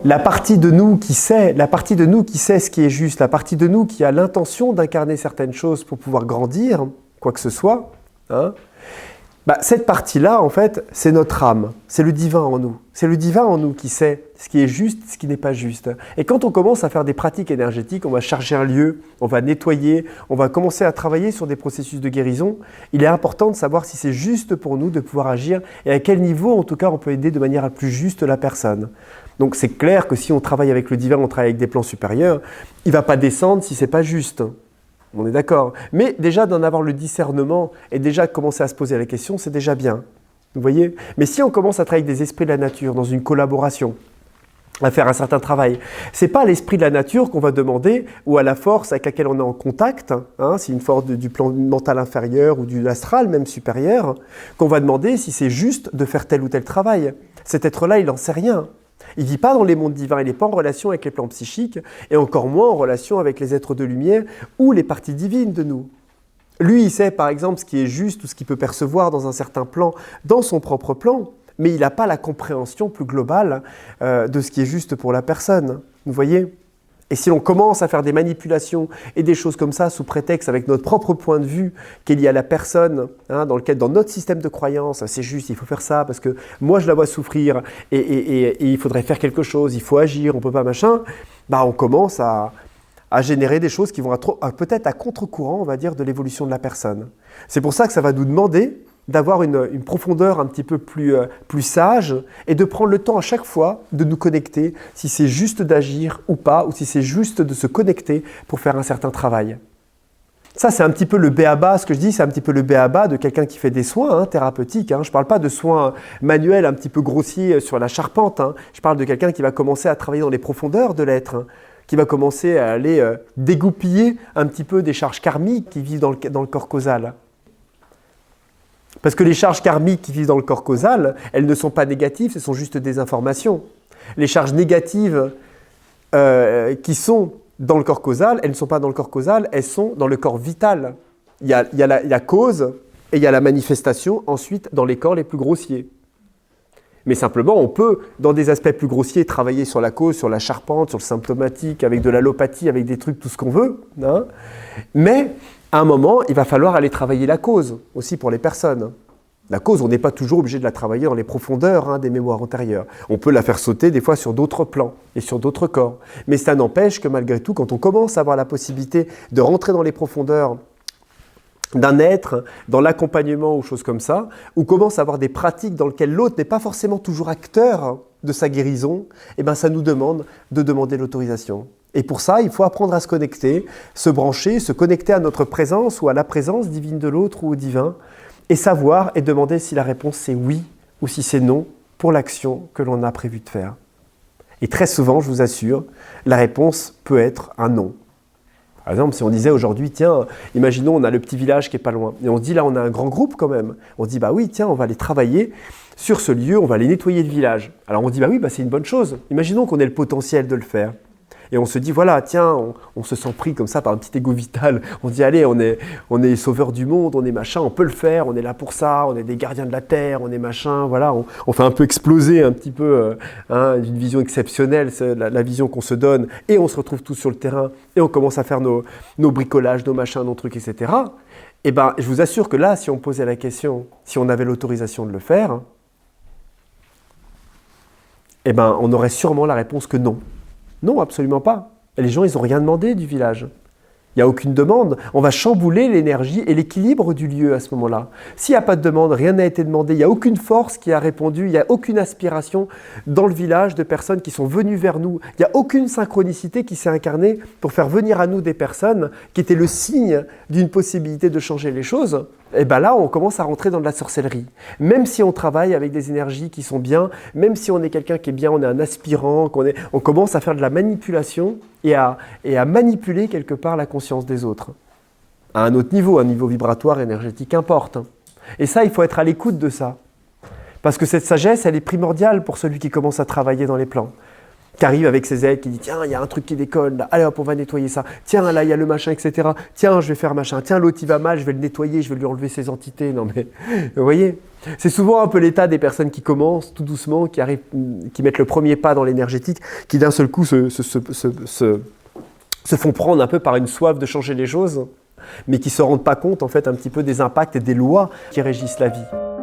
la partie de nous qui sait, ce qui est juste, la partie de nous qui a l'intention d'incarner certaines choses pour pouvoir grandir, quoi que ce soit, hein, cette partie-là, en fait, c'est notre âme, c'est le divin en nous. C'est le divin en nous qui sait ce qui est juste, ce qui n'est pas juste. Et quand on commence à faire des pratiques énergétiques, on va charger un lieu, on va nettoyer, on va commencer à travailler sur des processus de guérison. Il est important de savoir si c'est juste pour nous de pouvoir agir et à quel niveau, en tout cas, on peut aider de manière la plus juste la personne. Donc c'est clair que si on travaille avec le divin, on travaille avec des plans supérieurs, il ne va pas descendre si ce n'est pas juste. On est d'accord. Mais déjà d'en avoir le discernement et déjà commencer à se poser la question, c'est déjà bien. Vous voyez ? Mais si on commence à travailler avec des esprits de la nature, dans une collaboration, à faire un certain travail, ce n'est pas à l'esprit de la nature qu'on va demander ou à la force avec laquelle on est en contact, hein, c'est une force du plan mental inférieur ou du astral même supérieur, qu'on va demander si c'est juste de faire tel ou tel travail. Cet être-là, il n'en sait rien. Il ne vit pas dans les mondes divins, il n'est pas en relation avec les plans psychiques et encore moins en relation avec les êtres de lumière ou les parties divines de nous. Lui, il sait par exemple ce qui est juste ou ce qu'il peut percevoir dans un certain plan, dans son propre plan, mais il n'a pas la compréhension plus globale de ce qui est juste pour la personne. Vous voyez ? Et si l'on commence à faire des manipulations et des choses comme ça sous prétexte avec notre propre point de vue qui est lié à la personne, hein, dans notre système de croyance, c'est juste, il faut faire ça parce que moi je la vois souffrir et il faudrait faire quelque chose, il faut agir, on ne peut pas machin, on commence à générer des choses qui vont peut-être à contre-courant, on va dire, de l'évolution de la personne. C'est pour ça que ça va nous demander d'avoir une profondeur un petit peu plus sage et de prendre le temps à chaque fois de nous connecter si c'est juste d'agir ou pas, ou si c'est juste de se connecter pour faire un certain travail. Ça, c'est un petit peu le b.a.-ba, ce que je dis, c'est un petit peu le b.a.-ba de quelqu'un qui fait des soins thérapeutiques. Je ne parle pas de soins manuels un petit peu grossiers sur la charpente. Je parle de quelqu'un qui va commencer à travailler dans les profondeurs de l'être, qui va commencer à aller dégoupiller un petit peu des charges karmiques qui vivent dans le corps causal. Parce que les charges karmiques qui vivent dans le corps causal, elles ne sont pas négatives, ce sont juste des informations. Les charges négatives qui sont dans le corps causal, elles ne sont pas dans le corps causal, elles sont dans le corps vital. Il y a la cause et il y a la manifestation ensuite dans les corps les plus grossiers. Mais simplement, on peut, dans des aspects plus grossiers, travailler sur la cause, sur la charpente, sur le symptomatique, avec de l'allopathie, avec des trucs, tout ce qu'on veut. Mais à un moment, il va falloir aller travailler la cause, aussi pour les personnes. La cause, on n'est pas toujours obligé de la travailler dans les profondeurs des mémoires antérieures. On peut la faire sauter des fois sur d'autres plans et sur d'autres corps. Mais ça n'empêche que malgré tout, quand on commence à avoir la possibilité de rentrer dans les profondeurs d'un être, dans l'accompagnement ou choses comme ça, ou commence à avoir des pratiques dans lesquelles l'autre n'est pas forcément toujours acteur de sa guérison, ça nous demande de demander l'autorisation. Et pour ça, il faut apprendre à se connecter, se brancher, se connecter à notre présence ou à la présence divine de l'autre ou au divin, et savoir et demander si la réponse c'est oui ou si c'est non pour l'action que l'on a prévu de faire. Et très souvent, je vous assure, la réponse peut être un non. Par exemple, si on disait aujourd'hui, tiens, imaginons on a le petit village qui est pas loin, et on se dit là on a un grand groupe quand même, on se dit oui, tiens, on va aller travailler sur ce lieu, on va aller nettoyer le village. Alors on dit c'est une bonne chose, imaginons qu'on ait le potentiel de le faire. Et on se dit, voilà, tiens, on se sent pris comme ça par un petit égo vital. On dit, allez, on est sauveur du monde, on est machin, on peut le faire, on est là pour ça, on est des gardiens de la terre, on est machin, voilà. On fait un peu exploser un petit peu une vision exceptionnelle, c'est la vision qu'on se donne, et on se retrouve tous sur le terrain, et on commence à faire nos bricolages, nos machins, nos trucs, etc. Et je vous assure que là, si on posait la question, si on avait l'autorisation de le faire, on aurait sûrement la réponse que non. Non, absolument pas. Et les gens, ils n'ont rien demandé du village. Il n'y a aucune demande. On va chambouler l'énergie et l'équilibre du lieu à ce moment-là. S'il n'y a pas de demande, rien n'a été demandé, il n'y a aucune force qui a répondu, il n'y a aucune aspiration dans le village de personnes qui sont venues vers nous. Il n'y a aucune synchronicité qui s'est incarnée pour faire venir à nous des personnes qui étaient le signe d'une possibilité de changer les choses. Et là, on commence à rentrer dans de la sorcellerie. Même si on travaille avec des énergies qui sont bien, même si on est quelqu'un qui est bien, on est un aspirant, on commence à faire de la manipulation et à manipuler quelque part la conscience des autres. À un autre niveau, un niveau vibratoire, énergétique, importe. Et ça, il faut être à l'écoute de ça. Parce que cette sagesse, elle est primordiale pour celui qui commence à travailler dans les plans. qui arrive avec ses ailes, qui dit tiens, il y a un truc qui déconne, là. Allez hop, on va nettoyer ça. Tiens, là, il y a le machin, etc. Tiens, je vais faire machin. Tiens, l'autre, il va mal, je vais le nettoyer, je vais lui enlever ses entités. Non mais, vous voyez, c'est souvent un peu l'état des personnes qui commencent tout doucement, qui arrivent, qui mettent le premier pas dans l'énergétique, qui d'un seul coup se font prendre un peu par une soif de changer les choses, mais qui ne se rendent pas compte en fait un petit peu des impacts et des lois qui régissent la vie.